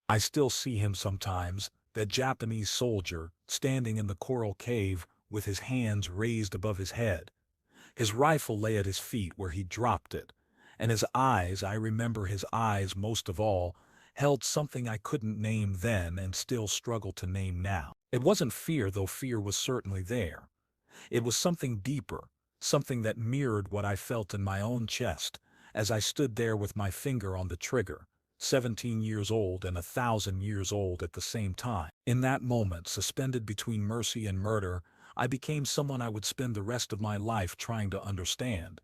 I still see him sometimes, that Japanese soldier, standing in the coral cave with his hands raised above his head. His rifle lay at his feet where he dropped it, and his eyes, I remember his eyes most of all, held something I couldn't name then and still struggle to name now. It wasn't fear, though fear was certainly there. It was something deeper, something that mirrored what I felt in my own chest as I stood there with my finger on the trigger, 17 years old and 1,000 years old at the same time. In that moment, suspended between mercy and murder, I became someone I would spend the rest of my life trying to understand.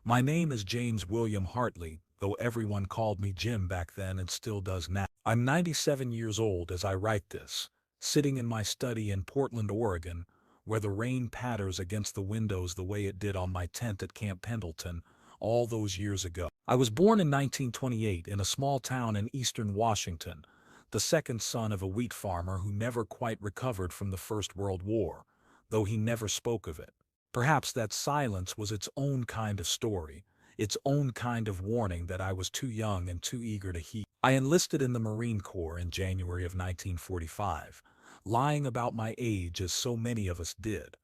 My name is James William Hartley, though everyone called me Jim back then and still does now. I'm 97 years old as I write this, sitting in my study in Portland, Oregon, where the rain patters against the windows the way it did on my tent at Camp Pendleton all those years ago. I was born in 1928 in a small town in eastern Washington, the second son of a wheat farmer who never quite recovered from the First World War, though he never spoke of it. Perhaps that silence was its own kind of story, its own kind of warning that I was too young and too eager to heed. I enlisted in the Marine Corps in January of 1945, lying about my age as so many of us did.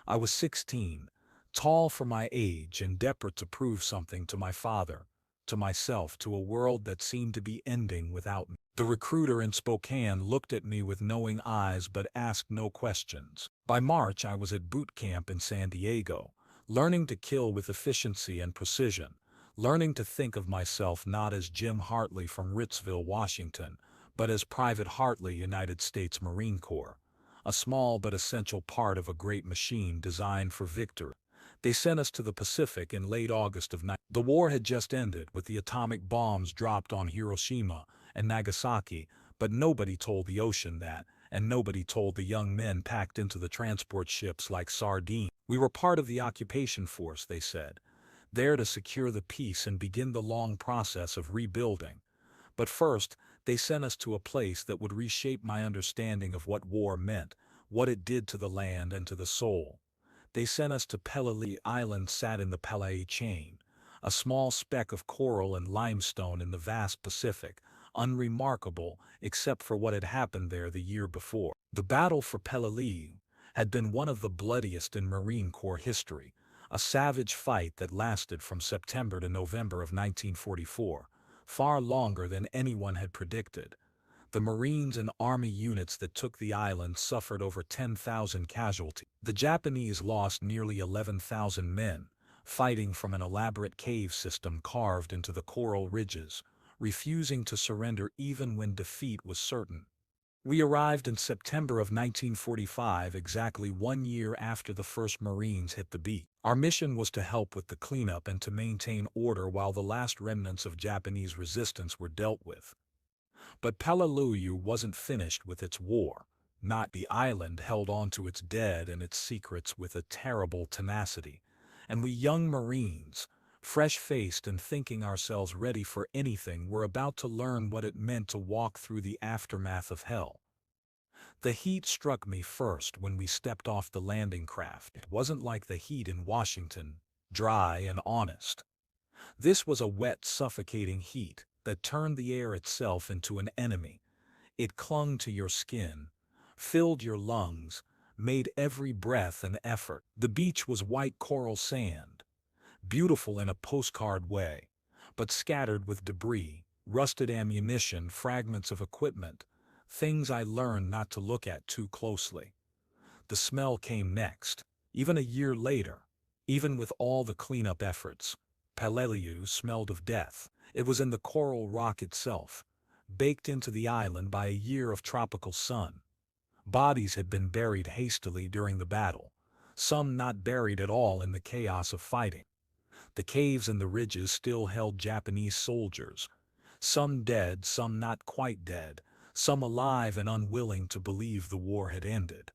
I was 16, tall for my age and desperate to prove something to my father, to myself, to a world that seemed to be ending without me. The recruiter in Spokane looked at me with knowing eyes but asked no questions. By March, I was at boot camp in San Diego, learning to kill with efficiency and precision, learning to think of myself not as Jim Hartley from Ritzville, Washington, but as Private Hartley, United States Marine Corps, a small but essential part of a great machine designed for victory. They sent us to the Pacific in late August of 19. The war had just ended with the atomic bombs dropped on Hiroshima and Nagasaki, but nobody told the ocean that, and nobody told the young men packed into the transport ships like sardines. We were part of the occupation force, they said, there to secure the peace and begin the long process of rebuilding. But first, they sent us to a place that would reshape my understanding of what war meant, what it did to the land and to the soul. They sent us to Peleliu Island, sat in the Peleliu chain, a small speck of coral and limestone in the vast Pacific, unremarkable except for what had happened there the year before. The battle for Peleliu had been one of the bloodiest in Marine Corps history, a savage fight that lasted from September to November of 1944, far longer than anyone had predicted. The Marines and Army units that took the island suffered over 10,000 casualties. The Japanese lost nearly 11,000 men, fighting from an elaborate cave system carved into the coral ridges, refusing to surrender even when defeat was certain. We arrived in September of 1945, exactly 1 year after the first Marines hit the beach. Our mission was to help with the cleanup and to maintain order while the last remnants of Japanese resistance were dealt with. But Peleliu wasn't finished with its war. Not the island held on to its dead and its secrets with a terrible tenacity. And we young Marines, fresh-faced and thinking ourselves ready for anything, were about to learn what it meant to walk through the aftermath of hell. The heat struck me first when we stepped off the landing craft. It wasn't like the heat in Washington, dry and honest. This was a wet, suffocating heat that turned the air itself into an enemy. It clung to your skin, filled your lungs, made every breath an effort. The beach was white coral sand, beautiful in a postcard way, but scattered with debris, rusted ammunition, fragments of equipment, things I learned not to look at too closely. The smell came next, even a year later. Even with all the cleanup efforts, Peleliu smelled of death. It was in the coral rock itself, baked into the island by a year of tropical sun. Bodies had been buried hastily during the battle, some not buried at all in the chaos of fighting. The caves and the ridges still held Japanese soldiers, some dead, some not quite dead, some alive and unwilling to believe the war had ended.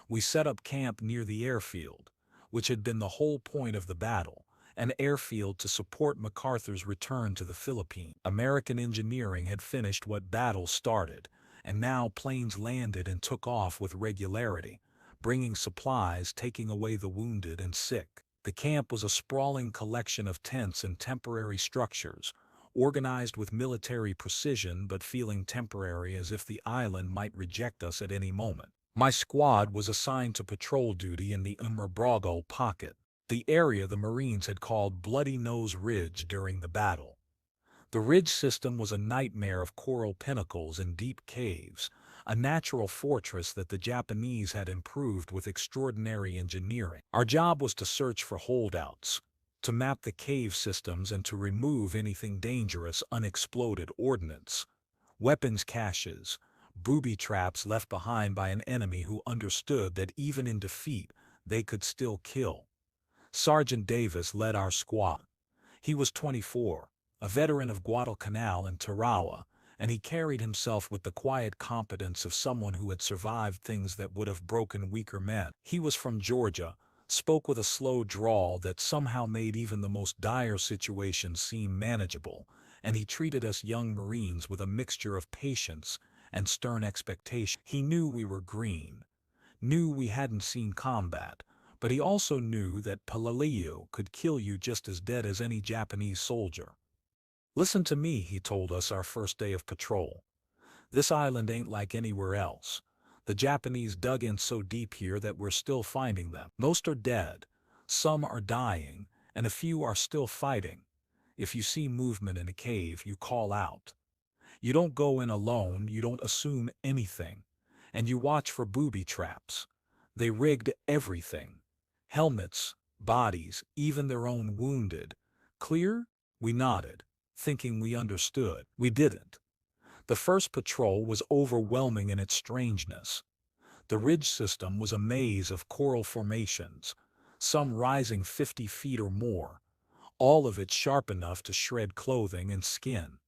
We set up camp near the airfield, which had been the whole point of the battle, an airfield to support MacArthur's return to the Philippines. American engineering had finished what battle started, and now planes landed and took off with regularity, bringing supplies, taking away the wounded and sick. The camp was a sprawling collection of tents and temporary structures, organized with military precision but feeling temporary as if the island might reject us at any moment. My squad was assigned to patrol duty in the unbreakable pocket, the area the Marines had called Bloody Nose Ridge during the battle. The ridge system was a nightmare of coral pinnacles and deep caves, a natural fortress that the Japanese had improved with extraordinary engineering. Our job was to search for holdouts, to map the cave systems and to remove anything dangerous unexploded ordnance, weapons caches, booby traps left behind by an enemy who understood that even in defeat they could still kill. Sergeant Davis led our squad. He was 24, a veteran of Guadalcanal and Tarawa, and he carried himself with the quiet competence of someone who had survived things that would have broken weaker men. He was from Georgia, spoke with a slow drawl that somehow made even the most dire situations seem manageable, and he treated us young Marines with a mixture of patience and stern expectation. He knew we were green, knew we hadn't seen combat, but he also knew that Palaleo could kill you just as dead as any Japanese soldier. "Listen to me," he told us our first day of patrol. "This island ain't like anywhere else. The Japanese dug in so deep here that we're still finding them. Most are dead, some are dying, and a few are still fighting. If you see movement in a cave, you call out. You don't go in alone, you don't assume anything, and you watch for booby traps. They rigged everything. Helmets, bodies, even their own wounded. Clear?" We nodded, thinking we understood. We didn't. The first patrol was overwhelming in its strangeness. The ridge system was a maze of coral formations, some rising 50 feet or more, all of it sharp enough to shred clothing and skin.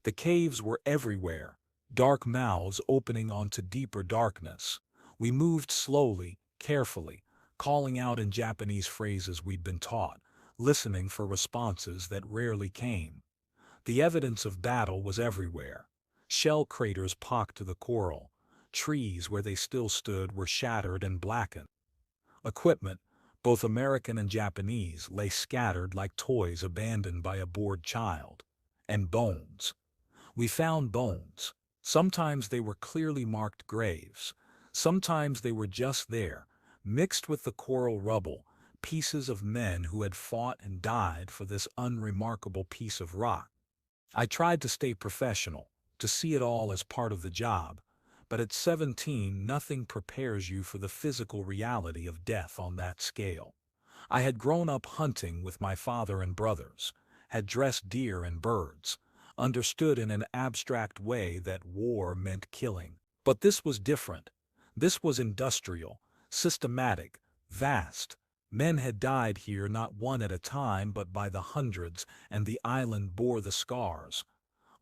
The caves were everywhere, dark mouths opening onto deeper darkness. We moved slowly, carefully, calling out in Japanese phrases we'd been taught, listening for responses that rarely came. The evidence of battle was everywhere. Shell craters pocked to the coral. Trees where they still stood were shattered and blackened. Equipment, both American and Japanese, lay scattered like toys abandoned by a bored child. And bones. We found bones. Sometimes they were clearly marked graves. Sometimes they were just there, mixed with the coral rubble, pieces of men who had fought and died for this unremarkable piece of rock. I tried to stay professional, to see it all as part of the job, but at 17 nothing prepares you for the physical reality of death on that scale. I had grown up hunting with my father and brothers, had dressed deer and birds, understood in an abstract way that war meant killing. But this was different. This was industrial, systematic, vast. Men had died here not one at a time but by the hundreds, and the island bore the scars.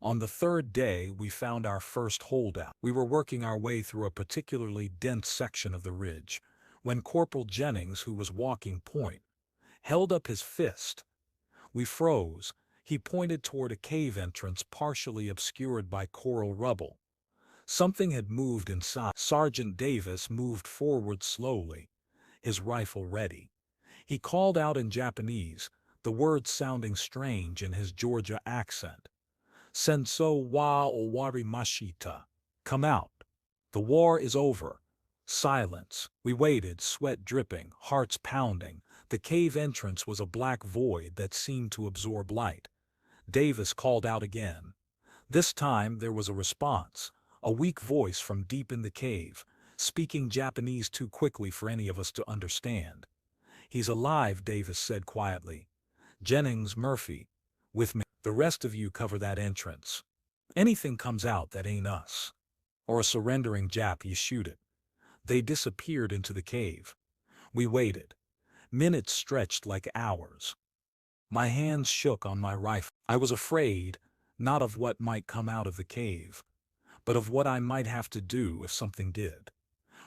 On the third day we found our first holdout. We were working our way through a particularly dense section of the ridge, when Corporal Jennings, who was walking point, held up his fist. We froze. He pointed toward a cave entrance partially obscured by coral rubble. Something had moved inside. Sergeant Davis moved forward slowly, his rifle ready. He called out in Japanese, the words sounding strange in his Georgia accent. "Senso wa owarimashita. Come out. The war is over." Silence. We waited, sweat dripping, hearts pounding. The cave entrance was a black void that seemed to absorb light. Davis called out again. This time there was a response, a weak voice from deep in the cave, speaking Japanese too quickly for any of us to understand. "He's alive," Davis said quietly. "Jennings, Murphy, with me. The rest of you cover that entrance. Anything comes out that ain't us, or a surrendering Jap, you shoot it." They disappeared into the cave. We waited. Minutes stretched like hours. My hands shook on my rifle. I was afraid, not of what might come out of the cave, but of what I might have to do if something did.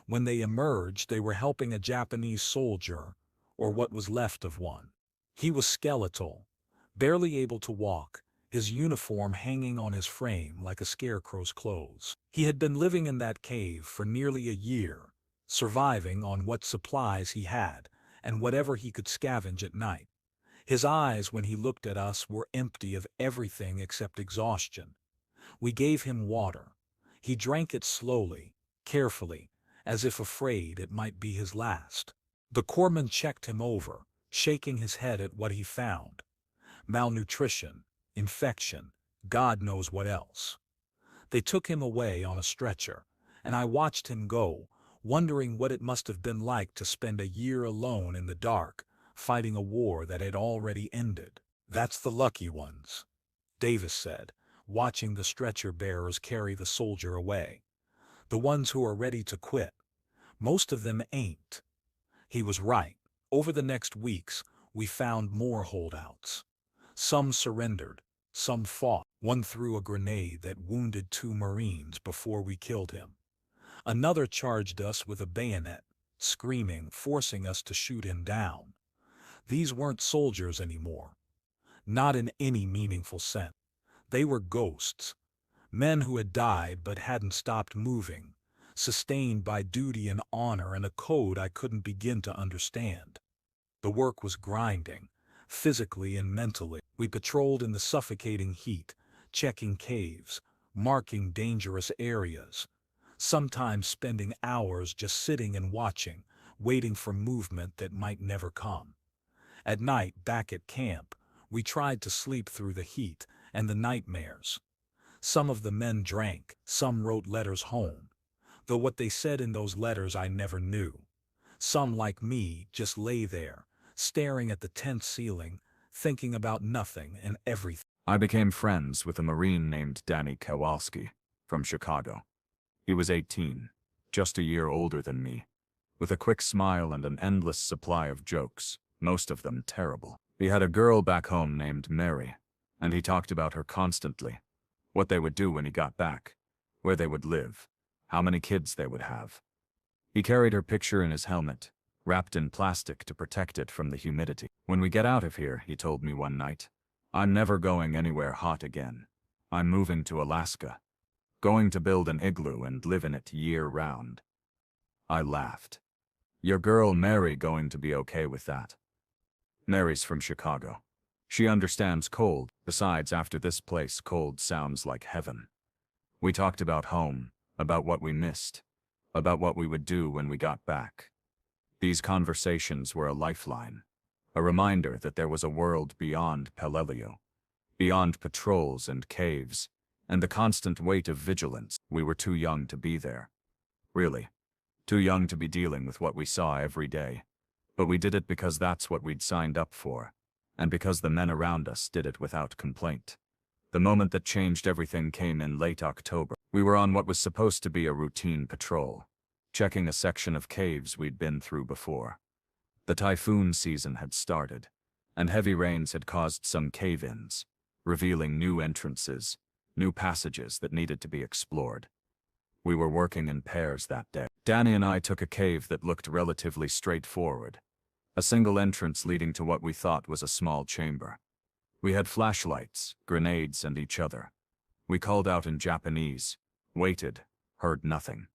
When they emerged, they were helping a Japanese soldier, or what was left of one. He was skeletal, barely able to walk, his uniform hanging on his frame like a scarecrow's clothes. He had been living in that cave for nearly a year, surviving on what supplies he had, and whatever he could scavenge at night. His eyes, when he looked at us, were empty of everything except exhaustion. We gave him water. He drank it slowly, carefully, as if afraid it might be his last. The corpsman checked him over, shaking his head at what he found. Malnutrition, infection, God knows what else. They took him away on a stretcher, and I watched him go, wondering what it must have been like to spend a year alone in the dark, fighting a war that had already ended. "That's the lucky ones," Davis said, watching the stretcher bearers carry the soldier away. "The ones who are ready to quit. Most of them ain't." He was right. Over the next weeks, we found more holdouts. Some surrendered, some fought. One threw a grenade that wounded 2 Marines before we killed him. Another charged us with a bayonet, screaming, forcing us to shoot him down. These weren't soldiers anymore. Not in any meaningful sense. They were ghosts. Men who had died but hadn't stopped moving, sustained by duty and honor and a code I couldn't begin to understand. The work was grinding, physically and mentally. We patrolled in the suffocating heat, checking caves, marking dangerous areas, sometimes spending hours just sitting and watching, waiting for movement that might never come. At night, back at camp, we tried to sleep through the heat and the nightmares. Some of the men drank, some wrote letters home, though what they said in those letters I never knew. Some, like me, just lay there, staring at the tent ceiling, thinking about nothing and everything. I became friends with a Marine named Danny Kowalski from Chicago. He was 18, just a year older than me, with a quick smile and an endless supply of jokes, most of them terrible. He had a girl back home named Mary, and he talked about her constantly, what they would do when he got back, where they would live, how many kids they would have. He carried her picture in his helmet, wrapped in plastic to protect it from the humidity. "When we get out of here," he told me one night, "I'm never going anywhere hot again. I'm moving to Alaska, going to build an igloo and live in it year-round." I laughed. "Your girl Mary going to be okay with that?" "Mary's from Chicago. She understands cold. Besides, after this place, cold sounds like heaven." We talked about home, about what we missed, about what we would do when we got back. These conversations were a lifeline, a reminder that there was a world beyond Peleliu, beyond patrols and caves, and the constant weight of vigilance. We were too young to be there. Really, too young to be dealing with what we saw every day. But we did it because that's what we'd signed up for, and because the men around us did it without complaint. The moment that changed everything came in late October. We were on what was supposed to be a routine patrol, checking a section of caves we'd been through before. The typhoon season had started, and heavy rains had caused some cave-ins, revealing new entrances, new passages that needed to be explored. We were working in pairs that day. Danny and I took a cave that looked relatively straightforward, a single entrance leading to what we thought was a small chamber. We had flashlights, grenades, and each other. We called out in Japanese, waited, heard nothing.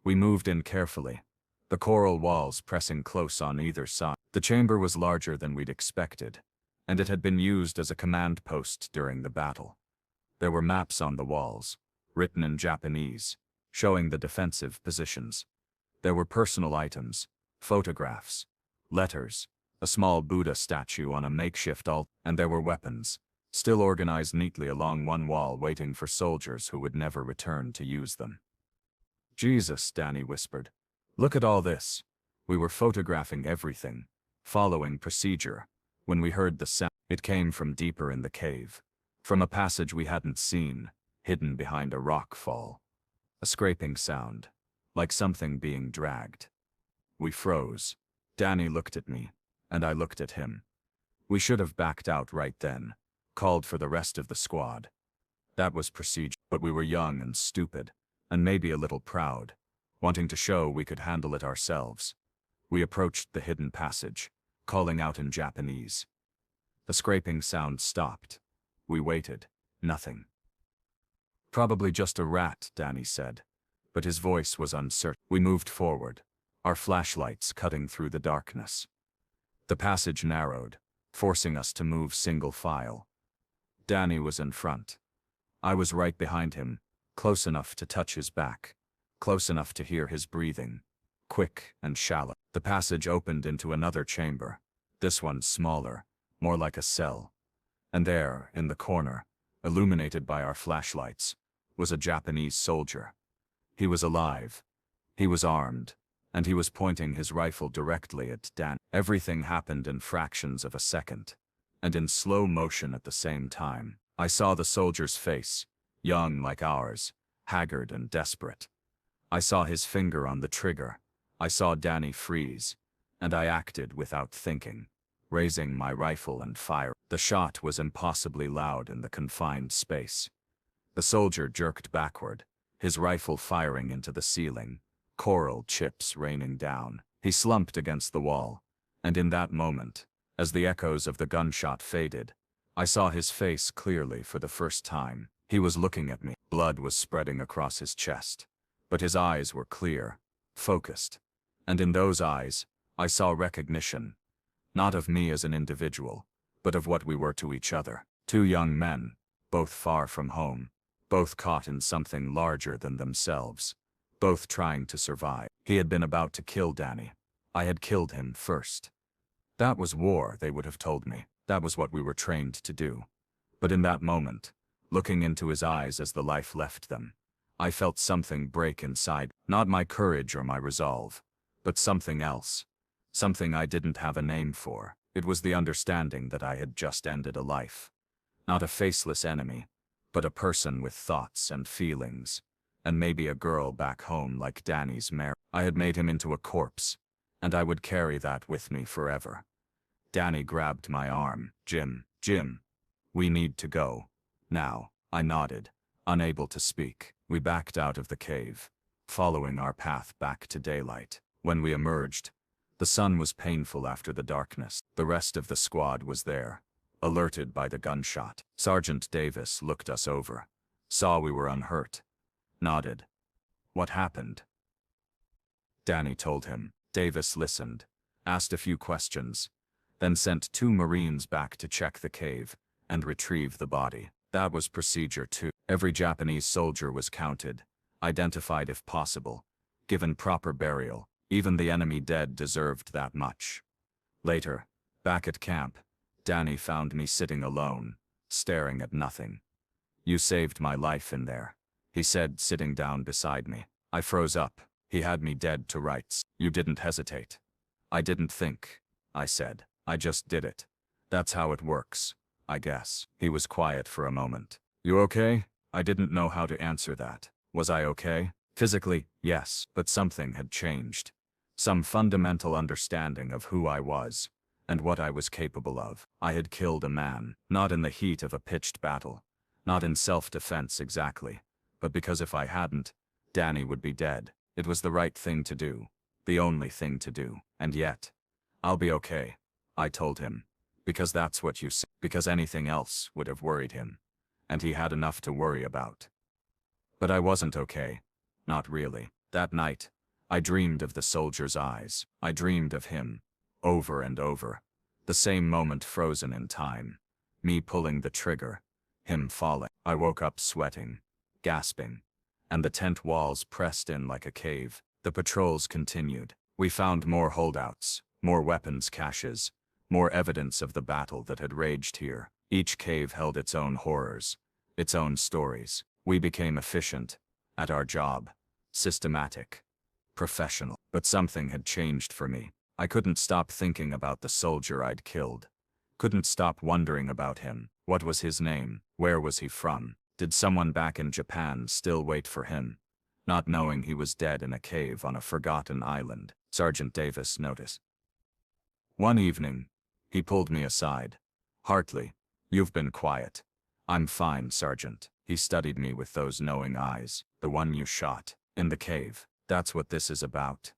We moved in carefully, the coral walls pressing close on either side. The chamber was larger than we'd expected, and it had been used as a command post during the battle. There were maps on the walls, written in Japanese, showing the defensive positions. There were personal items, photographs, letters, a small Buddha statue on a makeshift altar, and there were weapons, still organized neatly along one wall waiting for soldiers who would never return to use them. "Jesus," Danny whispered. "Look at all this." We were photographing everything, following procedure, when we heard the sound. It came from deeper in the cave, from a passage we hadn't seen, hidden behind a rock fall. A scraping sound, like something being dragged. We froze. Danny looked at me, and I looked at him. We should have backed out right then, called for the rest of the squad. That was procedure, but we were young and stupid, and maybe a little proud, wanting to show we could handle it ourselves. We approached the hidden passage, calling out in Japanese. The scraping sound stopped. We waited. Nothing. "Probably just a rat," Danny said, but his voice was uncertain. We moved forward, our flashlights cutting through the darkness. The passage narrowed, forcing us to move single file. Danny was in front. I was right behind him, close enough to touch his back, close enough to hear his breathing, quick and shallow. The passage opened into another chamber, this one smaller, more like a cell. And there, in the corner, illuminated by our flashlights, was a Japanese soldier. He was alive. He was armed, and he was pointing his rifle directly at Dan. Everything happened in fractions of a second, and in slow motion at the same time. I saw the soldier's face, young like ours, haggard and desperate. I saw his finger on the trigger. I saw Danny freeze, and I acted without thinking, raising my rifle and firing. The shot was impossibly loud in the confined space. The soldier jerked backward, his rifle firing into the ceiling, coral chips raining down. He slumped against the wall, and in that moment, as the echoes of the gunshot faded, I saw his face clearly for the first time. He was looking at me. Blood was spreading across his chest, but his eyes were clear, focused, and in those eyes, I saw recognition, not of me as an individual, but of what we were to each other. Two young men, both far from home, both caught in something larger than themselves, both trying to survive. He had been about to kill Danny. I had killed him first. That was war, they would have told me. That was what we were trained to do. But in that moment, looking into his eyes as the life left them, I felt something break inside. Not my courage or my resolve, but something else. Something I didn't have a name for. It was the understanding that I had just ended a life. Not a faceless enemy, but a person with thoughts and feelings, and maybe a girl back home like Danny's mare. I had made him into a corpse, and I would carry that with me forever. Danny grabbed my arm. Jim, we need to go. Now, I nodded, unable to speak. We backed out of the cave, following our path back to daylight. When we emerged, the sun was painful after the darkness. The rest of the squad was there, alerted by the gunshot. Sergeant Davis looked us over, saw we were unhurt, nodded. What happened? Danny told him. Davis listened, asked a few questions, then sent 2 Marines back to check the cave and retrieve the body. That was procedure 2. Every Japanese soldier was counted, identified if possible, given proper burial. Even the enemy dead deserved that much. Later, back at camp, Danny found me sitting alone, staring at nothing. "You saved my life in there," he said, sitting down beside me. I froze up. He had me dead to rights. "You didn't hesitate." "I didn't think," I said. "I just did it. That's how it works, I guess." He was quiet for a moment. "You okay?" I didn't know how to answer that. Was I okay? Physically, yes, but something had changed. Some fundamental understanding of who I was, and what I was capable of. I had killed a man, not in the heat of a pitched battle, not in self-defense exactly, but because if I hadn't, Danny would be dead. It was the right thing to do, the only thing to do. And yet, "I'll be okay," I told him, because that's what you say, because anything else would have worried him, and he had enough to worry about. But I wasn't okay, not really. That night, I dreamed of the soldier's eyes. I dreamed of him, over and over. The same moment frozen in time. Me pulling the trigger, him falling. I woke up sweating, gasping, and the tent walls pressed in like a cave. The patrols continued. We found more holdouts, more weapons caches, more evidence of the battle that had raged here. Each cave held its own horrors, its own stories. We became efficient at our job, systematic, professional. But something had changed for me. I couldn't stop thinking about the soldier I'd killed. Couldn't stop wondering about him. What was his name? Where was he from? Did someone back in Japan still wait for him, not knowing he was dead in a cave on a forgotten island? Sergeant Davis noticed. One evening, he pulled me aside. "Hartley, you've been quiet." "I'm fine, Sergeant." He studied me with those knowing eyes. "The one you shot, in the cave, that's what this is about."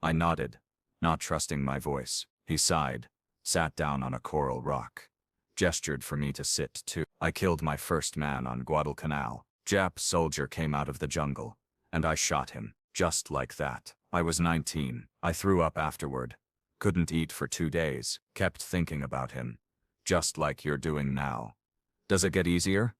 I nodded, not trusting my voice. He sighed, sat down on a coral rock, gestured for me to sit too. "I killed my first man on Guadalcanal. Jap soldier came out of the jungle, and I shot him, just like that. I was 19. I threw up afterward. Couldn't eat for 2 days, kept thinking about him. Just like you're doing now. Does it get easier?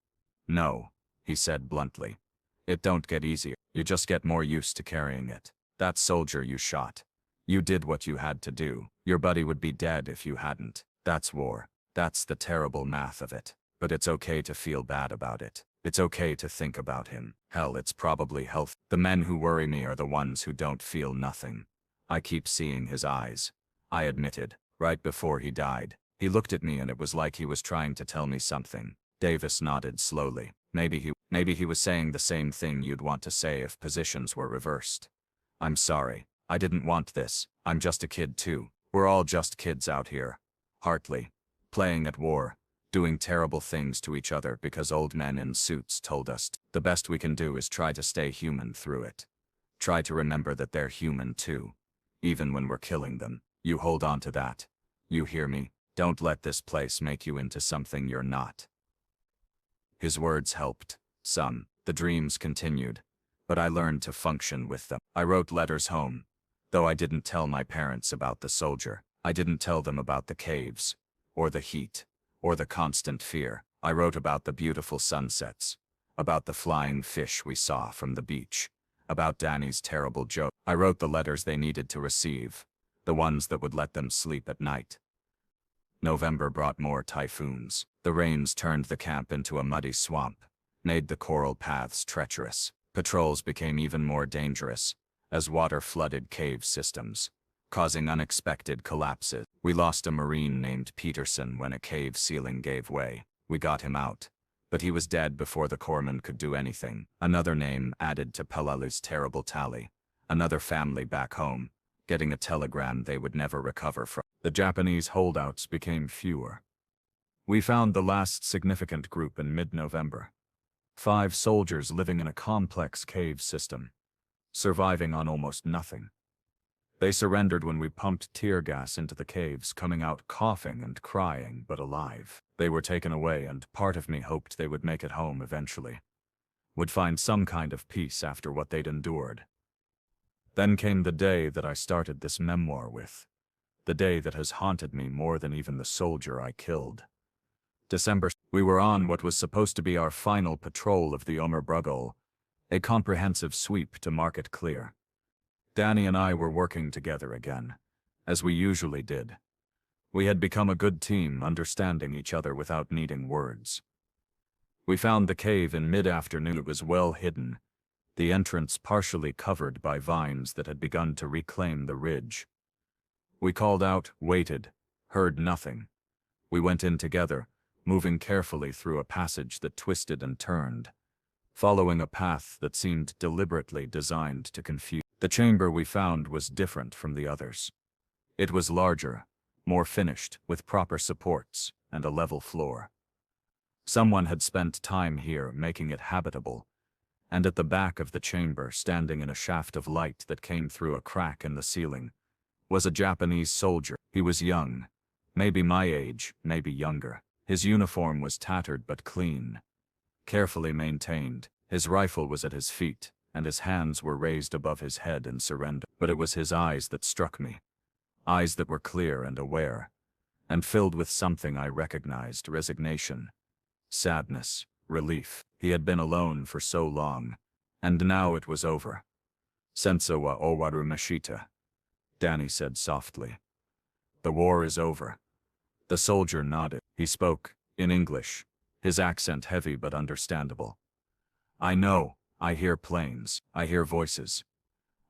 No, he said bluntly. It don't get easier, you just get more used to carrying it. That soldier you shot. You did what you had to do. Your buddy would be dead if you hadn't. That's war. That's the terrible math of it. But it's okay to feel bad about it. It's okay to think about him. Hell, it's probably healthy. The men who worry me are the ones who don't feel nothing. I keep seeing his eyes. I admitted, right before he died. He looked at me and it was like he was trying to tell me something. Davis nodded slowly. Maybe he was saying the same thing you'd want to say if positions were reversed. I'm sorry. I didn't want this. I'm just a kid too. We're all just kids out here. Hartley. Playing at war. Doing terrible things to each other because old men in suits told us the best we can do is try to stay human through it. Try to remember that they're human too. Even when we're killing them. You hold on to that. You hear me? Don't let this place make you into something you're not. His words helped. Some. The dreams continued. But I learned to function with them. I wrote letters home. Though I didn't tell my parents about the soldier. I didn't tell them about the caves. Or the heat. Or the constant fear. I wrote about the beautiful sunsets. About the flying fish we saw from the beach. About Danny's terrible joke. I wrote the letters they needed to receive. The ones that would let them sleep at night. November brought more typhoons. The rains turned the camp into a muddy swamp. Made the coral paths treacherous. Patrols became even more dangerous. As water flooded cave systems. Causing unexpected collapses. We lost a Marine named Peterson when a cave ceiling gave way. We got him out. But he was dead before the corpsman could do anything. Another name added to Pelalu's terrible tally. Another family back home. Getting a telegram they would never recover from. The Japanese holdouts became fewer. We found the last significant group in mid-November. 5 soldiers living in a complex cave system. Surviving on almost nothing. They surrendered when we pumped tear gas into the caves, coming out coughing and crying, but alive. They were taken away and part of me hoped they would make it home eventually. Would find some kind of peace after what they'd endured. Then came the day that I started this memoir with. The day that has haunted me more than even the soldier I killed. December. We were on what was supposed to be our final patrol of the unbreakable, a comprehensive sweep to mark it clear. Danny and I were working together again, as we usually did. We had become a good team, understanding each other without needing words. We found the cave in mid-afternoon. It was well hidden, the entrance partially covered by vines that had begun to reclaim the ridge. We called out, waited, heard nothing. We went in together, moving carefully through a passage that twisted and turned, following a path that seemed deliberately designed to confuse. The chamber we found was different from the others. It was larger, more finished, with proper supports and a level floor. Someone had spent time here making it habitable, and at the back of the chamber, standing in a shaft of light that came through a crack in the ceiling, was a Japanese soldier. He was young, maybe my age, maybe younger. His uniform was tattered but clean, carefully maintained. His rifle was at his feet, and his hands were raised above his head in surrender. But it was his eyes that struck me. Eyes that were clear and aware, and filled with something I recognized: resignation, sadness, relief. He had been alone for so long, and now it was over. Senso wa owaru mashita, Danny said softly. The war is over. The soldier nodded. He spoke, in English, his accent heavy but understandable. I know. I hear planes. I hear voices.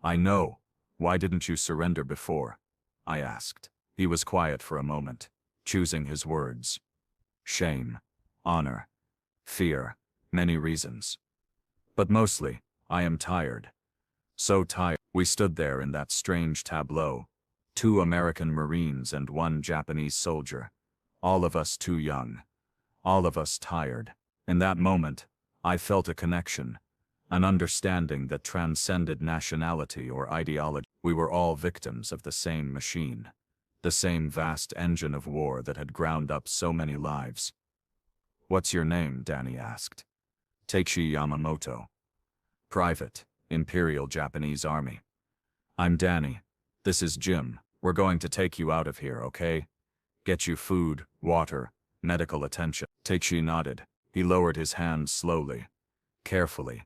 I know. Why didn't you surrender before? I asked. He was quiet for a moment, choosing his words. Shame, honor, fear, many reasons. But mostly, I am tired. So tired. We stood there in that strange tableau. 2 American Marines and 1 Japanese soldier. All of us too young. All of us tired. In that moment, I felt a connection. An understanding that transcended nationality or ideology. We were all victims of the same machine. The same vast engine of war that had ground up so many lives. What's your name? Danny asked. Takeshi Yamamoto. Private, Imperial Japanese Army. I'm Danny. This is Jim. We're going to take you out of here, okay? Get you food, water, medical attention. Takeshi nodded. He lowered his hands slowly, carefully,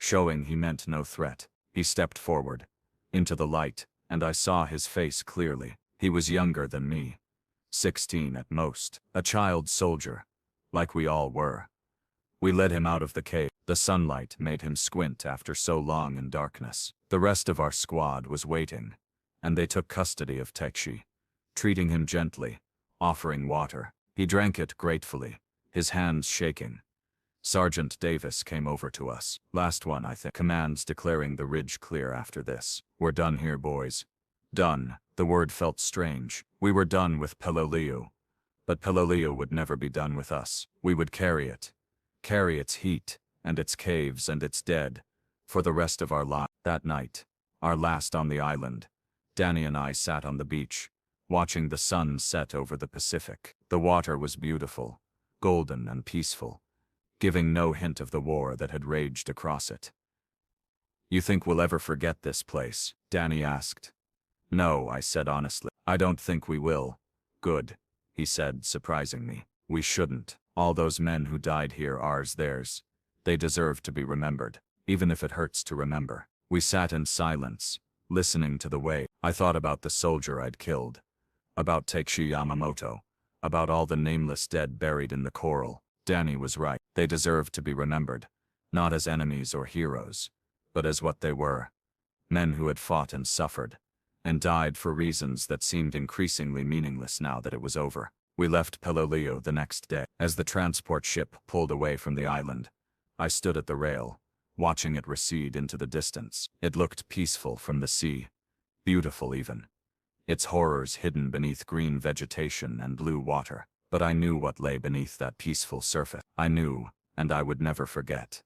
showing he meant no threat. He stepped forward, into the light, and I saw his face clearly. He was younger than me, 16 at most, a child soldier, like we all were. We led him out of the cave. The sunlight made him squint after so long in darkness. The rest of our squad was waiting, and they took custody of Takeshi, treating him gently, offering water. He drank it gratefully, his hands shaking. Sergeant Davis came over to us. Last one, I think. Commands declaring the ridge clear after this. We're done here, boys. Done. The word felt strange. We were done with Peleliu. But Peleliu would never be done with us. We would carry it. Carry its heat, and its caves and its dead, for the rest of our lives. That night, our last on the island, Danny and I sat on the beach, watching the sun set over the Pacific. The water was beautiful, golden and peaceful, giving no hint of the war that had raged across it. You think we'll ever forget this place? Danny asked. No, I said honestly. I don't think we will. Good, he said, surprising me. We shouldn't. All those men who died here, ours, theirs. They deserve to be remembered, even if it hurts to remember. We sat in silence, listening to the way. I thought about the soldier I'd killed, about Takeshi Yamamoto, about all the nameless dead buried in the coral. Danny was right. They deserved to be remembered, not as enemies or heroes, but as what they were. Men who had fought and suffered, and died for reasons that seemed increasingly meaningless now that it was over. We left Peleliu the next day. As the transport ship pulled away from the island, I stood at the rail, watching it recede into the distance. It looked peaceful from the sea, beautiful even, its horrors hidden beneath green vegetation and blue water. But I knew what lay beneath that peaceful surface. I knew, and I would never forget.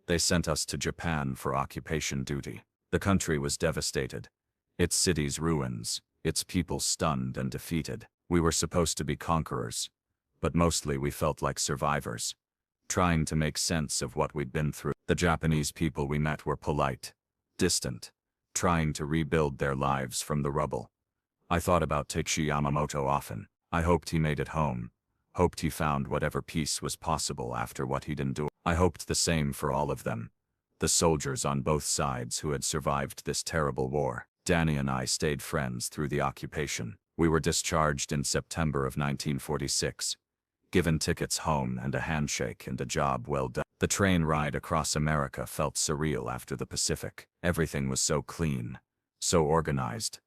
They sent us to Japan for occupation duty. The country was devastated, its cities ruins, its people stunned and defeated. We were supposed to be conquerors, but mostly we felt like survivors, trying to make sense of what we'd been through. The Japanese people we met were polite, distant, trying to rebuild their lives from the rubble. I thought about Takeshi Yamamoto often. I hoped he made it home, hoped he found whatever peace was possible after what he'd endured. I hoped the same for all of them, the soldiers on both sides who had survived this terrible war. Danny and I stayed friends through the occupation. We were discharged in September of 1946, given tickets home and a handshake and a job well done. The train ride across America felt surreal after the Pacific. Everything was so clean, so organized,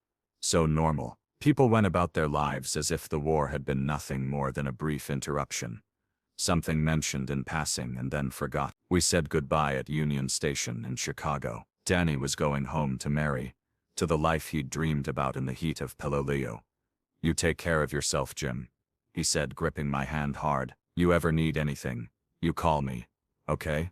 so normal. People went about their lives as if the war had been nothing more than a brief interruption, something mentioned in passing and then forgot. We said goodbye at Union Station in Chicago. Danny was going home to Mary, to the life he'd dreamed about in the heat of Peleliu. You take care of yourself, Jim, he said, gripping my hand hard. You ever need anything, you call me, okay?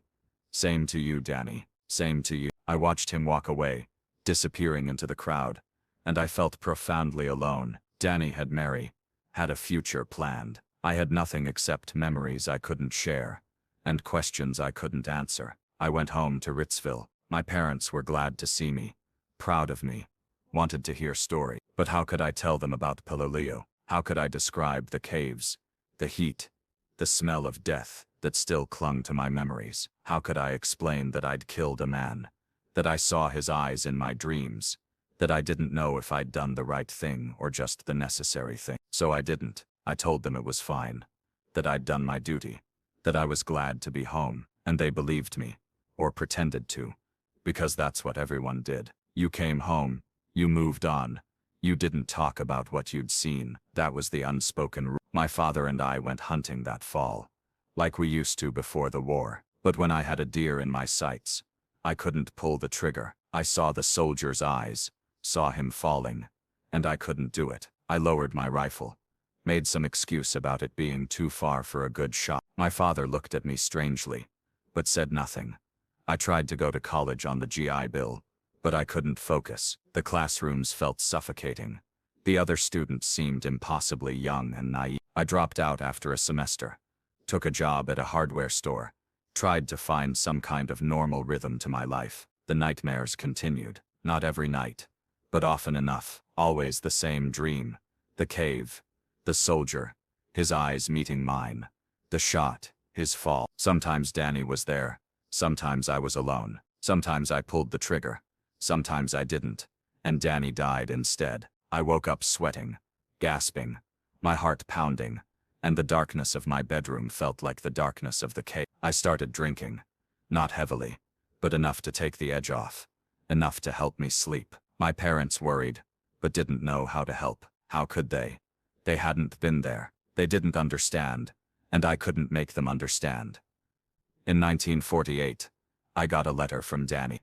Same to you, Danny. Same to you. I watched him walk away, disappearing into the crowd, and I felt profoundly alone. Danny had Mary, had a future planned. I had nothing except memories I couldn't share, and questions I couldn't answer. I went home to Ritzville. My parents were glad to see me, proud of me, wanted to hear story. But how could I tell them about Peleliu? How could I describe the caves, the heat, the smell of death that still clung to my memories? How could I explain that I'd killed a man, that I saw his eyes in my dreams, that I didn't know if I'd done the right thing or just the necessary thing? So I didn't. I told them it was fine, that I'd done my duty, that I was glad to be home, and they believed me, or pretended to, because that's what everyone did. You came home, you moved on, you didn't talk about what you'd seen. That was the unspoken rule. My father and I went hunting that fall, like we used to before the war. But when I had a deer in my sights, I couldn't pull the trigger. I saw the soldier's eyes, saw him falling, and I couldn't do it. I lowered my rifle, made some excuse about it being too far for a good shot. My father looked at me strangely, but said nothing. I tried to go to college on the GI Bill, but I couldn't focus. The classrooms felt suffocating. The other students seemed impossibly young and naive. I dropped out after a semester, took a job at a hardware store, tried to find some kind of normal rhythm to my life. The nightmares continued, not every night, but often enough, always the same dream. The cave, the soldier, his eyes meeting mine, the shot, his fall. Sometimes Danny was there, sometimes I was alone, sometimes I pulled the trigger, sometimes I didn't, and Danny died instead. I woke up sweating, gasping, my heart pounding, and the darkness of my bedroom felt like the darkness of the cave. I started drinking, not heavily, but enough to take the edge off, enough to help me sleep. My parents worried, but didn't know how to help. How could they? They hadn't been there. They didn't understand, and I couldn't make them understand. In 1948, I got a letter from Danny.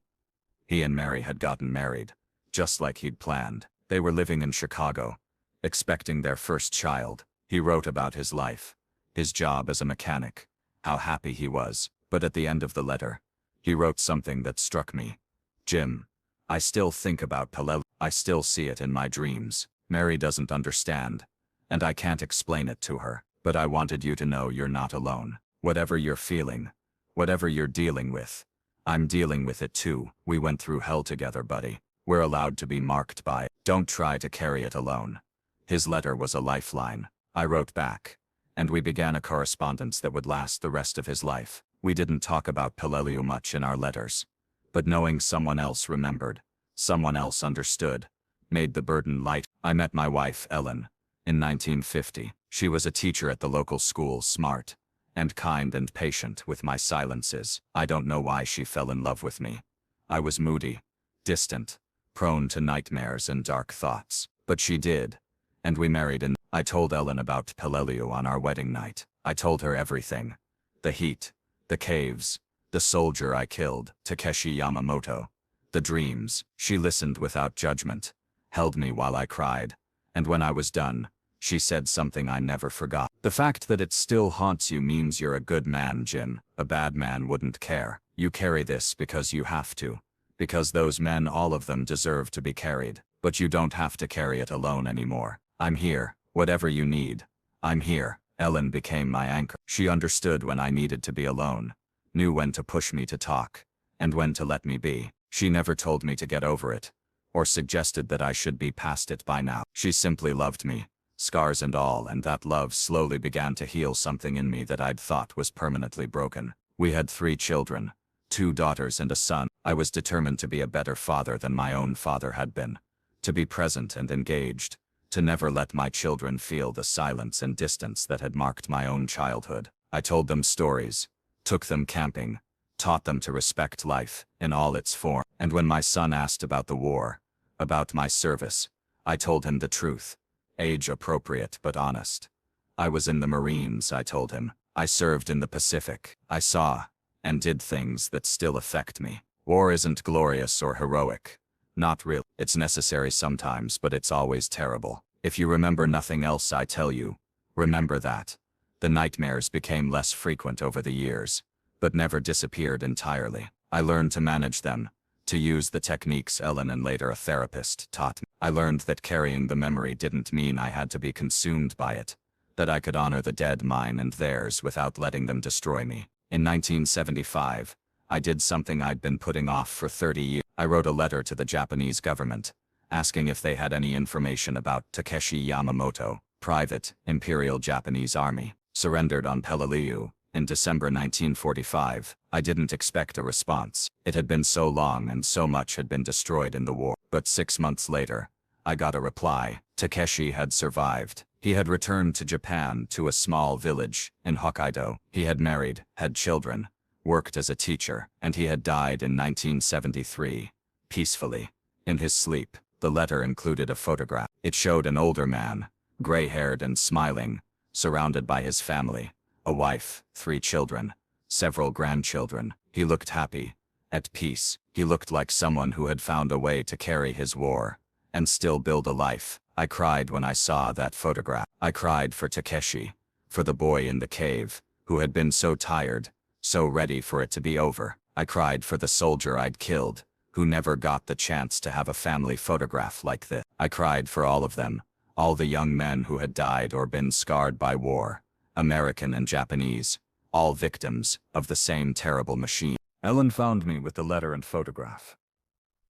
He and Mary had gotten married, just like he'd planned. They were living in Chicago, expecting their first child. He wrote about his life, his job as a mechanic, how happy he was. But at the end of the letter, he wrote something that struck me. Jim, I still think about Pelel. I still see it in my dreams. Mary doesn't understand, and I can't explain it to her. But I wanted you to know you're not alone. Whatever you're feeling, whatever you're dealing with, I'm dealing with it too. We went through hell together, buddy. We're allowed to be marked by it. Don't try to carry it alone. His letter was a lifeline. I wrote back, and we began a correspondence that would last the rest of his life. We didn't talk about Peleliu much in our letters, but knowing someone else remembered, someone else understood, made the burden light. I met my wife, Ellen, in 1950. She was a teacher at the local school, smart and kind and patient with my silences. I don't know why she fell in love with me. I was moody, distant, prone to nightmares and dark thoughts. But she did, and we married. And I told Ellen about Peleliu on our wedding night. I told her everything. The heat, the caves, the soldier I killed, Takeshi Yamamoto, the dreams. She listened without judgment, held me while I cried, and when I was done, she said something I never forgot. The fact that it still haunts you means you're a good man, Jim. A bad man wouldn't care. You carry this because you have to. Because those men, all of them, deserve to be carried. But you don't have to carry it alone anymore. I'm here. Whatever you need, I'm here. Ellen became my anchor. She understood when I needed to be alone, knew when to push me to talk, and when to let me be. She never told me to get over it, or suggested that I should be past it by now. She simply loved me, scars and all, and that love slowly began to heal something in me that I'd thought was permanently broken. We had 3 children, 2 daughters and a son. I was determined to be a better father than my own father had been, to be present and engaged, to never let my children feel the silence and distance that had marked my own childhood. I told them stories, took them camping, taught them to respect life in all its form. And when my son asked about the war, about my service, I told him the truth, age appropriate but honest. I was in the Marines, I told him. I served in the Pacific. I saw and did things that still affect me. War isn't glorious or heroic. Not real. It's necessary sometimes, but it's always terrible. If you remember nothing else I tell you, remember that. The nightmares became less frequent over the years, but never disappeared entirely. I learned to manage them, to use the techniques Ellen and later a therapist taught me. I learned that carrying the memory didn't mean I had to be consumed by it, that I could honor the dead, mine and theirs, without letting them destroy me. In 1975, I did something I'd been putting off for 30 years. I wrote a letter to the Japanese government, asking if they had any information about Takeshi Yamamoto, Private, Imperial Japanese Army, surrendered on Peleliu in December 1945. I didn't expect a response. It had been so long and so much had been destroyed in the war. But 6 months later, I got a reply. Takeshi had survived. He had returned to Japan, to a small village in Hokkaido. He had married, had children, worked as a teacher, and he had died in 1973, peacefully, in his sleep. The letter included a photograph. It showed an older man, gray-haired and smiling, surrounded by his family, a wife, 3 children, several grandchildren. He looked happy, at peace. He looked like someone who had found a way to carry his war and still build a life. I cried when I saw that photograph. I cried for Takeshi, for the boy in the cave, who had been so tired, so ready for it to be over. I cried for the soldier I'd killed, who never got the chance to have a family photograph like this. I cried for all of them, all the young men who had died or been scarred by war, American and Japanese, all victims of the same terrible machine. Ellen found me with the letter and photograph.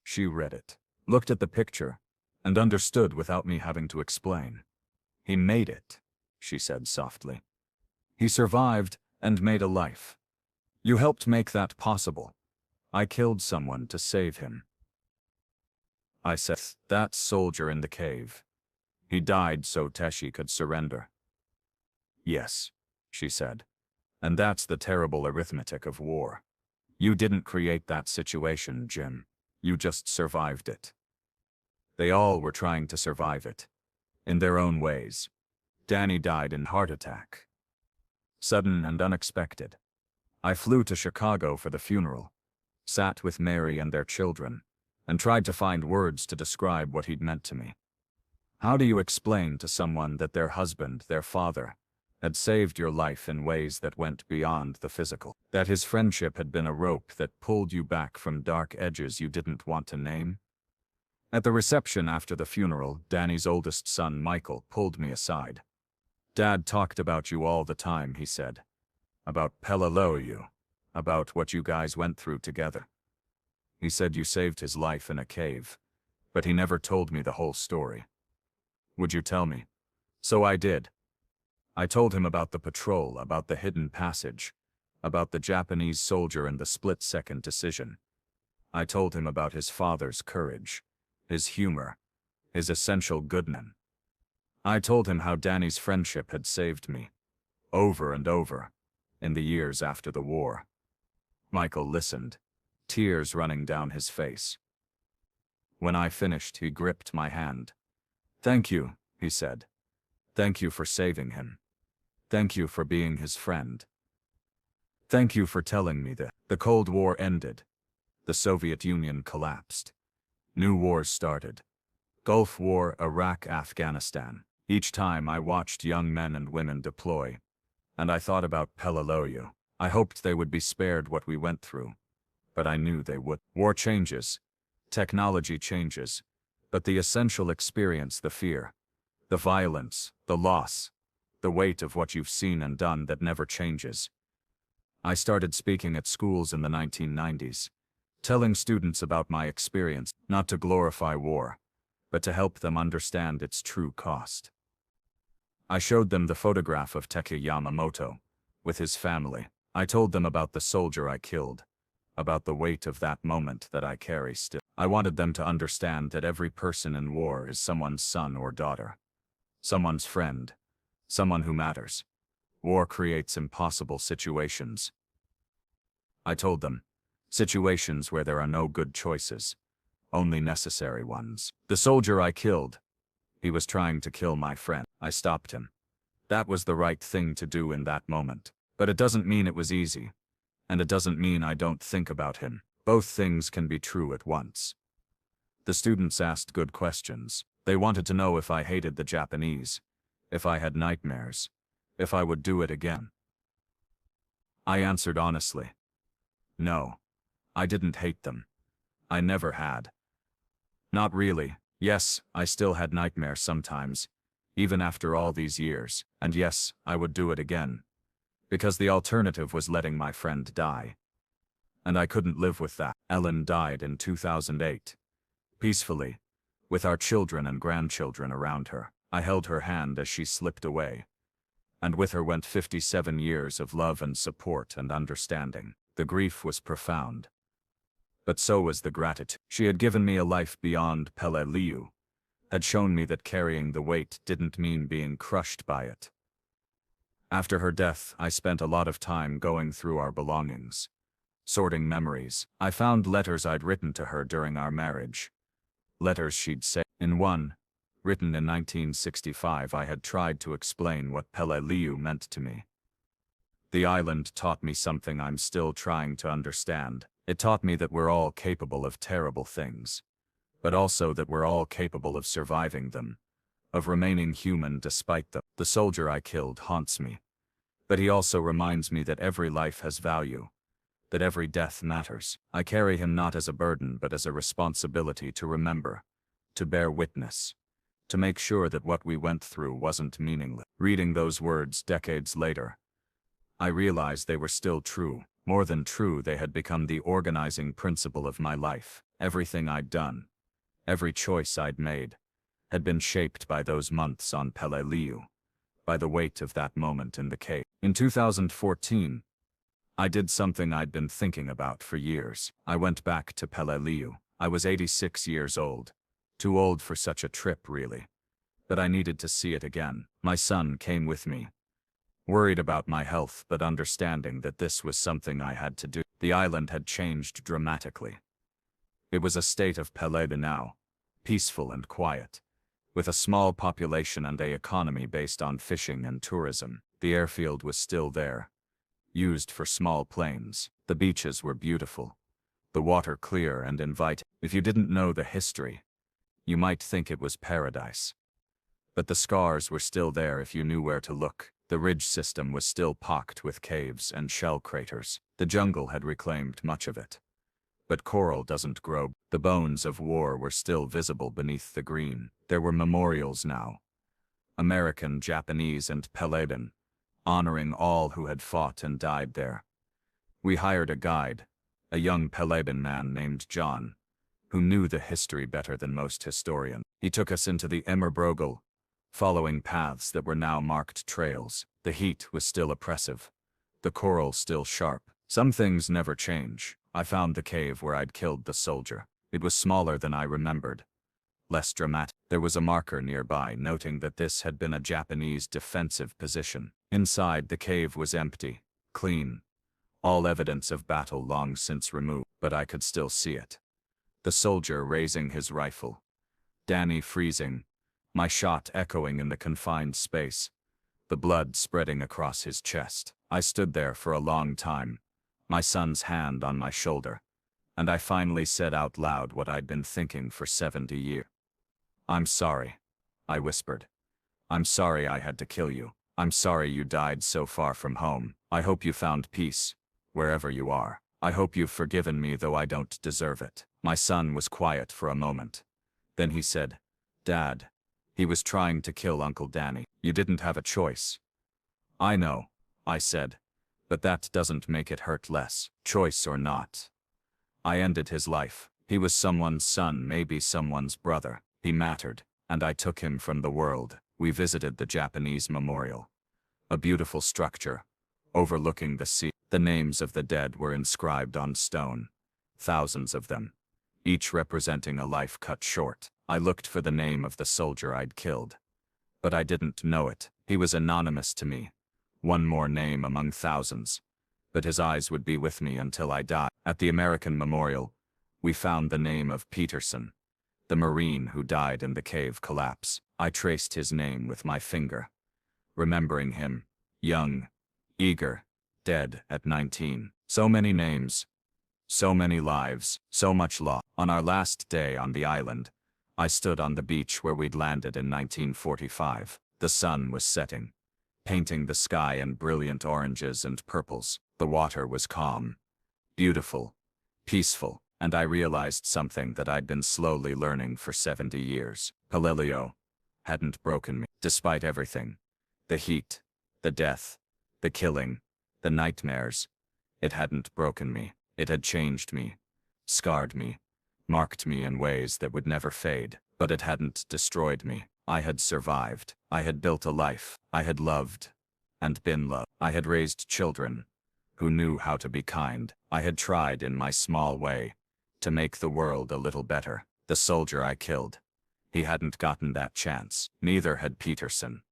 She read it, looked at the picture, and understood without me having to explain. He made it, she said softly. He survived and made a life. You helped make that possible. I killed someone to save him. I said, that soldier in the cave. He died so Teshi could surrender. Yes, she said. And that's the terrible arithmetic of war. You didn't create that situation, Jim. You just survived it. They all were trying to survive it. In their own ways. Danny died in heart attack. Sudden and unexpected. I flew to Chicago for the funeral, sat with Mary and their children, and tried to find words to describe what he'd meant to me. How do you explain to someone that their husband, their father, had saved your life in ways that went beyond the physical? That his friendship had been a rope that pulled you back from dark edges you didn't want to name? At the reception after the funeral, Danny's oldest son, Michael, pulled me aside. Dad talked about you all the time, he said. About Peleliu. About what you guys went through together. He said you saved his life in a cave, but he never told me the whole story. Would you tell me? So I did. I told him about the patrol, about the hidden passage, about the Japanese soldier and the split-second decision. I told him about his father's courage, his humor, his essential goodness. I told him how Danny's friendship had saved me, over and over, in the years after the war. Michael listened, tears running down his face. When I finished, he gripped my hand. Thank you, he said. Thank you for saving him. Thank you for being his friend. Thank you for telling me that. The Cold War ended. The Soviet Union collapsed. New wars started. Gulf War, Iraq, Afghanistan. Each time I watched young men and women deploy, and I thought about Peleliu. I hoped they would be spared what we went through, but I knew they would. War changes, technology changes, but the essential experience, the fear, the violence, the loss, the weight of what you've seen and done that never changes. I started speaking at schools in the 1990s, telling students about my experience, not to glorify war, but to help them understand its true cost. I showed them the photograph of Taki Yamamoto, with his family. I told them about the soldier I killed, about the weight of that moment that I carry still. I wanted them to understand that every person in war is someone's son or daughter, someone's friend, someone who matters. War creates impossible situations. I told them, situations where there are no good choices, only necessary ones. The soldier I killed, he was trying to kill my friend. I stopped him. That was the right thing to do in that moment. But it doesn't mean it was easy. And it doesn't mean I don't think about him. Both things can be true at once. The students asked good questions. They wanted to know if I hated the Japanese, if I had nightmares, if I would do it again. I answered honestly. No, I didn't hate them. I never had. Not really. Yes, I still had nightmares sometimes, even after all these years, and yes, I would do it again. Because the alternative was letting my friend die. And I couldn't live with that. Ellen died in 2008. Peacefully, with our children and grandchildren around her. I held her hand as she slipped away. And with her went 57 years of love and support and understanding. The grief was profound. But so was the gratitude. She had given me a life beyond Peleliu, had shown me that carrying the weight didn't mean being crushed by it. After her death, I spent a lot of time going through our belongings, sorting memories. I found letters I'd written to her during our marriage. Letters she'd say. In one, written in 1965, I had tried to explain what Peleliu meant to me. The island taught me something I'm still trying to understand. It taught me that we're all capable of terrible things, but also that we're all capable of surviving them, of remaining human despite them. The soldier I killed haunts me, but he also reminds me that every life has value, that every death matters. I carry him not as a burden but as a responsibility to remember, to bear witness, to make sure that what we went through wasn't meaningless. Reading those words decades later, I realized they were still true. More than true, they had become the organizing principle of my life. Everything I'd done, every choice I'd made, had been shaped by those months on Peleliu, by the weight of that moment in the cave. In 2014, I did something I'd been thinking about for years. I went back to Peleliu. I was 86 years old. Too old for such a trip, really. But I needed to see it again. My son came with me, worried about my health but understanding that this was something I had to do. The island had changed dramatically. It was a state of Peleliu now, peaceful and quiet, with a small population and an economy based on fishing and tourism. The airfield was still there, used for small planes. The beaches were beautiful, the water clear and inviting. If you didn't know the history, you might think it was paradise. But the scars were still there if you knew where to look. The ridge system was still pocked with caves and shell craters. The jungle had reclaimed much of it. But coral doesn't grow. The bones of war were still visible beneath the green. There were memorials now, American, Japanese, and Peladan, honoring all who had fought and died there. We hired a guide, a young Peladan man named John, who knew the history better than most historians. He took us into the unbreakable, following paths that were now marked trails. The heat was still oppressive, the coral still sharp. Some things never change. I found the cave where I'd killed the soldier. It was smaller than I remembered, less dramatic. There was a marker nearby noting that this had been a Japanese defensive position. Inside, the cave was empty, clean, all evidence of battle long since removed, but I could still see it. The soldier raising his rifle, Danny freezing, my shot echoing in the confined space, the blood spreading across his chest. I stood there for a long time, my son's hand on my shoulder, and I finally said out loud what I'd been thinking for 70 years. "I'm sorry," I whispered. "I'm sorry I had to kill you. I'm sorry you died so far from home. I hope you found peace, wherever you are. I hope you've forgiven me, though I don't deserve it." My son was quiet for a moment. Then he said, "Dad, he was trying to kill Uncle Danny. You didn't have a choice." "I know," I said, "but that doesn't make it hurt less. Choice or not, I ended his life. He was someone's son, maybe someone's brother. He mattered, and I took him from the world." We visited the Japanese memorial, a beautiful structure, overlooking the sea. The names of the dead were inscribed on stone, thousands of them, each representing a life cut short. I looked for the name of the soldier I'd killed, but I didn't know it. He was anonymous to me, one more name among thousands, but his eyes would be with me until I died. At the American memorial, we found the name of Peterson, the Marine who died in the cave collapse. I traced his name with my finger, remembering him, young, eager, dead at 19. So many names, so many lives, so much loss. On our last day on the island, I stood on the beach where we'd landed in 1945. The sun was setting, painting the sky in brilliant oranges and purples. The water was calm, beautiful, peaceful, and I realized something that I'd been slowly learning for 70 years. Peleliu hadn't broken me. Despite everything, the heat, the death, the killing, the nightmares, it hadn't broken me. It had changed me, scarred me, marked me in ways that would never fade, but it hadn't destroyed me. I had survived. I had built a life. I had loved and been loved. I had raised children who knew how to be kind. I had tried in my small way to make the world a little better. The soldier I killed, he hadn't gotten that chance. Neither had Peterson,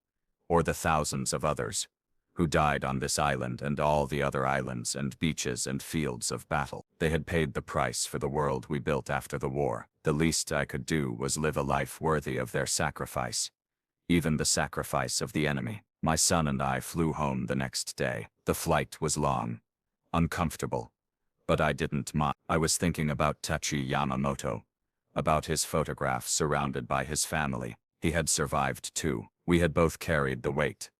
or the thousands of others who died on this island and all the other islands and beaches and fields of battle. They had paid the price for the world we built after the war. The least I could do was live a life worthy of their sacrifice, even the sacrifice of the enemy. My son and I flew home the next day. The flight was long, uncomfortable, but I didn't mind. I was thinking about Tachi Yamamoto, about his photograph surrounded by his family. He had survived too. We had both carried the weight,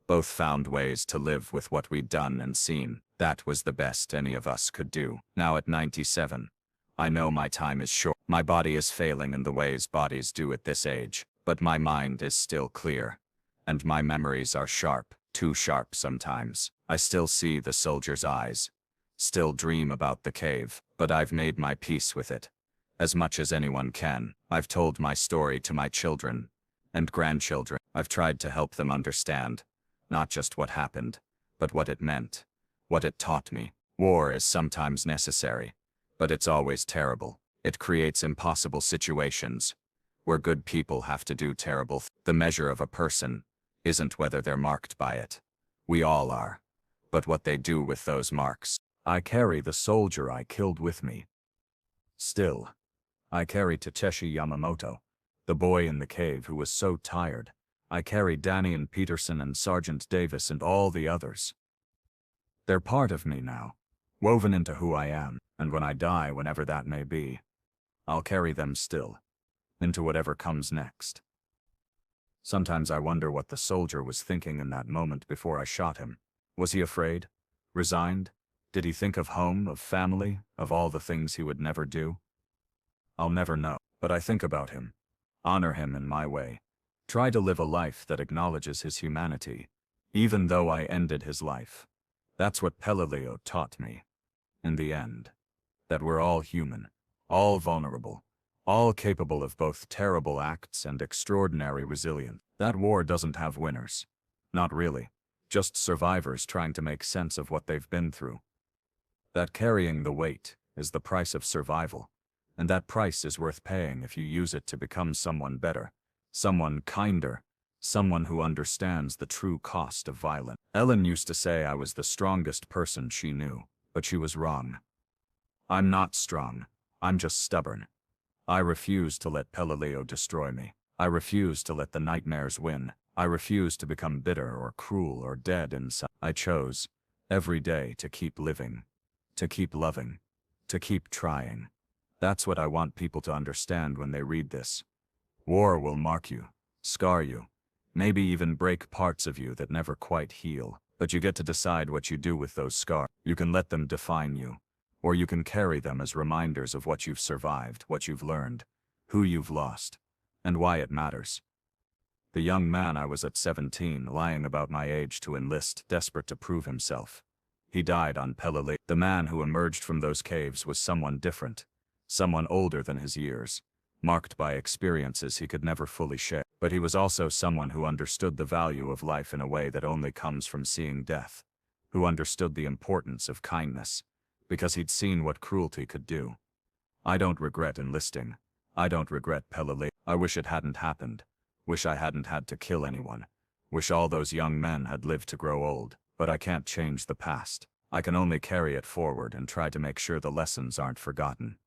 both found ways to live with what we'd done and seen. That was the best any of us could do. Now at 97, I know my time is short. My body is failing in the ways bodies do at this age, but my mind is still clear, and my memories are sharp, too sharp sometimes. I still see the soldier's eyes, still dream about the cave, but I've made my peace with it, as much as anyone can. I've told my story to my children, and grandchildren. I've tried to help them understand, not just what happened, but what it meant, what it taught me. War is sometimes necessary, but it's always terrible. It creates impossible situations where good people have to do terrible things. The measure of a person isn't whether they're marked by it. We all are. But what they do with those marks. I carry the soldier I killed with me. Still, I carry Takeshi Yamamoto, the boy in the cave who was so tired. I carry Danny and Peterson and Sergeant Davis and all the others. They're part of me now, woven into who I am, and when I die, whenever that may be, I'll carry them still, into whatever comes next. Sometimes I wonder what the soldier was thinking in that moment before I shot him. Was he afraid? Resigned? Did he think of home, of family, of all the things he would never do? I'll never know, but I think about him, honor him in my way, try to live a life that acknowledges his humanity, even though I ended his life. That's what Pelileo taught me. In the end, that we're all human, all vulnerable, all capable of both terrible acts and extraordinary resilience. That war doesn't have winners. Not really. Just survivors trying to make sense of what they've been through. That carrying the weight is the price of survival, and that price is worth paying if you use it to become someone better, someone kinder, someone who understands the true cost of violence. Ellen used to say I was the strongest person she knew, but she was wrong. I'm not strong. I'm just stubborn. I refuse to let Pelileo destroy me. I refuse to let the nightmares win. I refuse to become bitter or cruel or dead inside. I chose, every day, to keep living, to keep loving, to keep trying. That's what I want people to understand when they read this. War will mark you, scar you, maybe even break parts of you that never quite heal. But you get to decide what you do with those scars. You can let them define you, or you can carry them as reminders of what you've survived, what you've learned, who you've lost, and why it matters. The young man I was at 17, lying about my age to enlist, desperate to prove himself. He died on Pelileo. The man who emerged from those caves was someone different, someone older than his years, marked by experiences he could never fully share. But he was also someone who understood the value of life in a way that only comes from seeing death, who understood the importance of kindness, because he'd seen what cruelty could do. I don't regret enlisting. I don't regret Pelileo. I wish it hadn't happened. Wish I hadn't had to kill anyone. Wish all those young men had lived to grow old. But I can't change the past. I can only carry it forward and try to make sure the lessons aren't forgotten.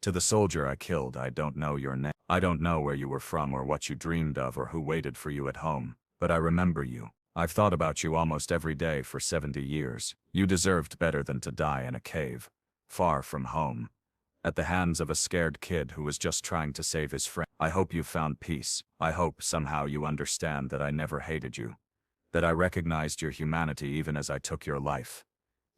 To the soldier I killed, I don't know your name. I don't know where you were from or what you dreamed of or who waited for you at home. But I remember you. I've thought about you almost every day for 70 years. You deserved better than to die in a cave, far from home, at the hands of a scared kid who was just trying to save his friend. I hope you found peace. I hope somehow you understand that I never hated you, that I recognized your humanity even as I took your life.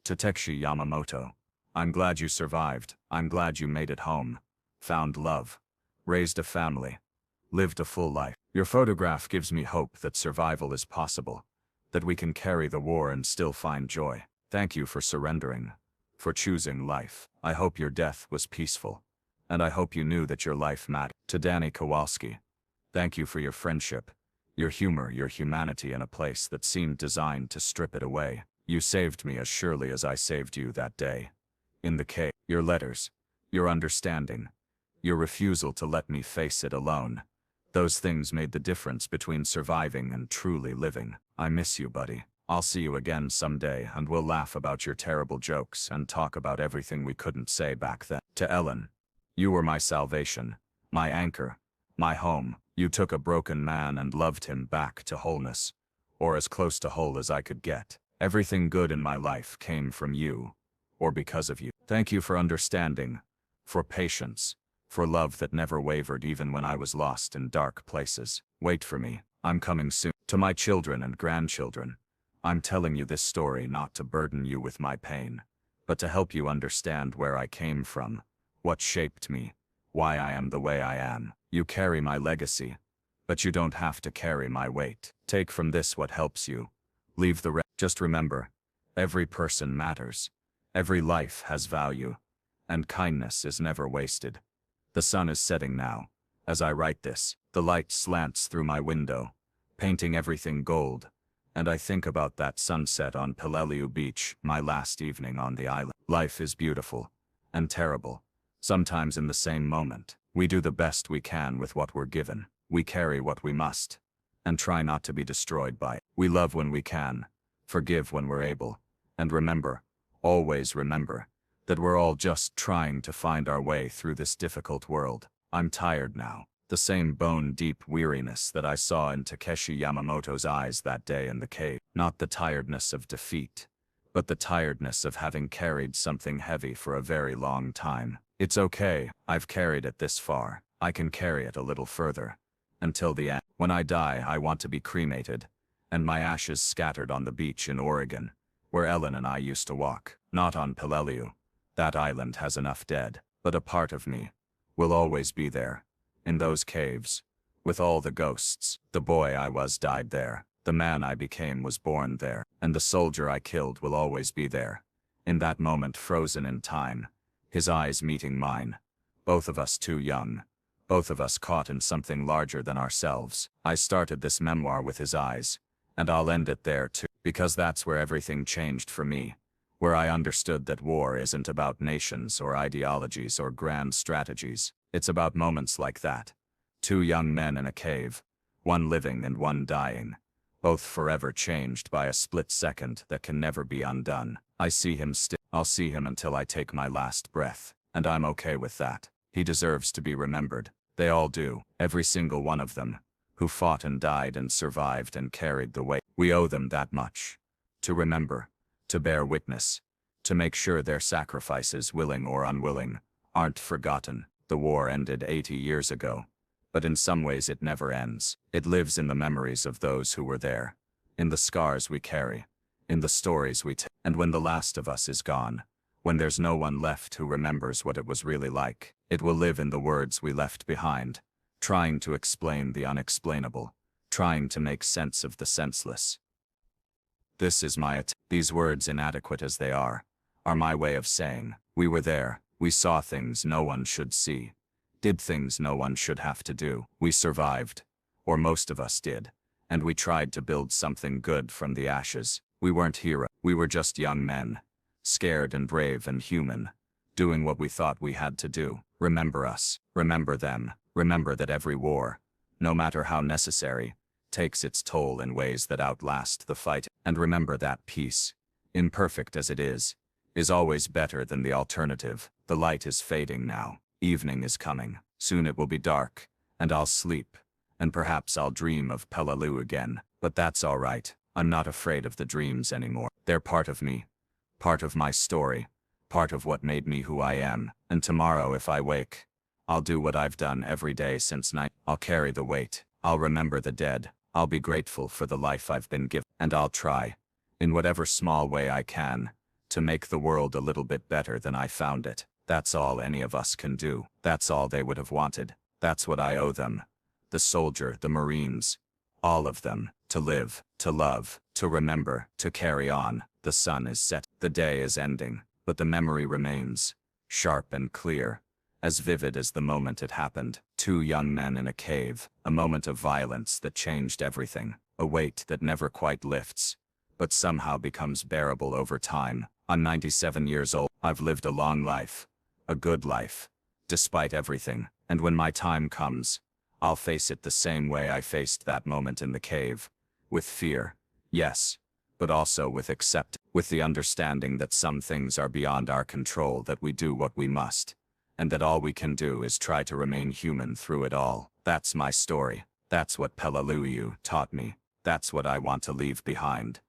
Takeshi Yamamoto, I'm glad you survived. I'm glad you made it home, found love, raised a family, lived a full life. Your photograph gives me hope that survival is possible, that we can carry the war and still find joy. Thank you for surrendering, for choosing life. I hope your death was peaceful, and I hope you knew that your life mattered. To Danny Kowalski, thank you for your friendship, your humor, your humanity in a place that seemed designed to strip it away. You saved me as surely as I saved you that day. In the cave, your letters, your understanding, your refusal to let me face it alone. Those things made the difference between surviving and truly living. I miss you, buddy. I'll see you again someday and we'll laugh about your terrible jokes and talk about everything we couldn't say back then. To Ellen, you were my salvation, my anchor, my home. You took a broken man and loved him back to wholeness, or as close to whole as I could get. Everything good in my life came from you, or because of you. Thank you for understanding, for patience, for love that never wavered even when I was lost in dark places. Wait for me, I'm coming soon. To my children and grandchildren, I'm telling you this story not to burden you with my pain, but to help you understand where I came from, what shaped me, why I am the way I am. You carry my legacy, but you don't have to carry my weight. Take from this what helps you. Leave the rest. Just remember, every person matters. Every life has value, and kindness is never wasted. The sun is setting now, As I write this, the light slants through my window, painting everything gold, and I think about that sunset on Peleliu Beach, my last evening on the island. Life is beautiful and terrible, sometimes in the same moment. We do the best we can with what we're given. We carry what we must, and try not to be destroyed by it. We love when we can, forgive when we're able, and remember, always remember, that we're all just trying to find our way through this difficult world. I'm tired now. The same bone-deep weariness that I saw in Takeshi Yamamoto's eyes that day in the cave. Not the tiredness of defeat, but the tiredness of having carried something heavy for a very long time. It's okay, I've carried it this far. I can carry it a little further. Until the end. When I die, I want to be cremated, and my ashes scattered on the beach in Oregon, where Ellen and I used to walk. Not on Peleliu. That island has enough dead, but a part of me will always be there. In those caves, with all the ghosts. The boy I was died there. The man I became was born there. And the soldier I killed will always be there. In that moment frozen in time, his eyes meeting mine. Both of us too young. Both of us caught in something larger than ourselves. I started this memoir with his eyes, and I'll end it there too, because that's where everything changed for me. Where I understood that war isn't about nations or ideologies or grand strategies. It's about moments like that. Two young men in a cave, one living and one dying, both forever changed by a split second that can never be undone. I see him still. I'll see him until I take my last breath, and I'm okay with that. He deserves to be remembered. They all do, every single one of them, who fought and died and survived and carried the weight. We owe them that much. To remember, to bear witness, to make sure their sacrifices, willing or unwilling, aren't forgotten. The war ended 80 years ago, but in some ways it never ends. It lives in the memories of those who were there, in the scars we carry, in the stories we tell. And when the last of us is gone, when there's no one left who remembers what it was really like, it will live in the words we left behind, trying to explain the unexplainable, trying to make sense of the senseless. This is my attempt. These words, inadequate as they are my way of saying, we were there. We saw things no one should see, did things no one should have to do. We survived, or most of us did, and we tried to build something good from the ashes. We weren't heroes. We were just young men, scared and brave and human, doing what we thought we had to do. Remember us, remember them, remember that every war, no matter how necessary, takes its toll in ways that outlast the fight. And remember that peace, imperfect as it is always better than the alternative. The light is fading now. Evening is coming. Soon it will be dark, and I'll sleep, and perhaps I'll dream of Peleliu again. But that's all right. I'm not afraid of the dreams anymore. They're part of me, part of my story, part of what made me who I am. And tomorrow, if I wake, I'll do what I've done every day since night. I'll carry the weight. I'll remember the dead. I'll be grateful for the life I've been given. And I'll try, in whatever small way I can, to make the world a little bit better than I found it. That's all any of us can do. That's all they would have wanted. That's what I owe them. The soldier, the Marines, all of them. To live, to love, to remember, to carry on. The sun is set. The day is ending, but the memory remains, sharp and clear, as vivid as the moment it happened. Two young men in a cave, a moment of violence that changed everything, a weight that never quite lifts, but somehow becomes bearable over time. I'm 97 years old. I've lived a long life, a good life, despite everything. And when my time comes, I'll face it the same way I faced that moment in the cave. With fear, yes, but also with acceptance, with the understanding that some things are beyond our control, that we do what we must, and that all we can do is try to remain human through it all. That's my story. That's what Peleliu taught me. That's what I want to leave behind.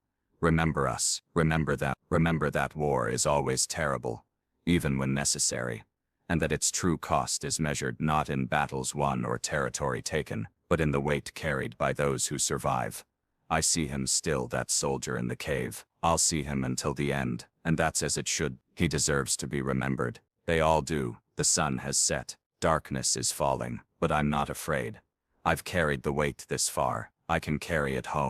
Remember us, remember them, remember that war is always terrible, even when necessary, and that its true cost is measured not in battles won or territory taken, but in the weight carried by those who survive. I see him still, that soldier in the cave. I'll see him until the end, and that's as it should. He deserves to be remembered. They all do. The sun has set, darkness is falling, but I'm not afraid. I've carried the weight this far. I can carry it home.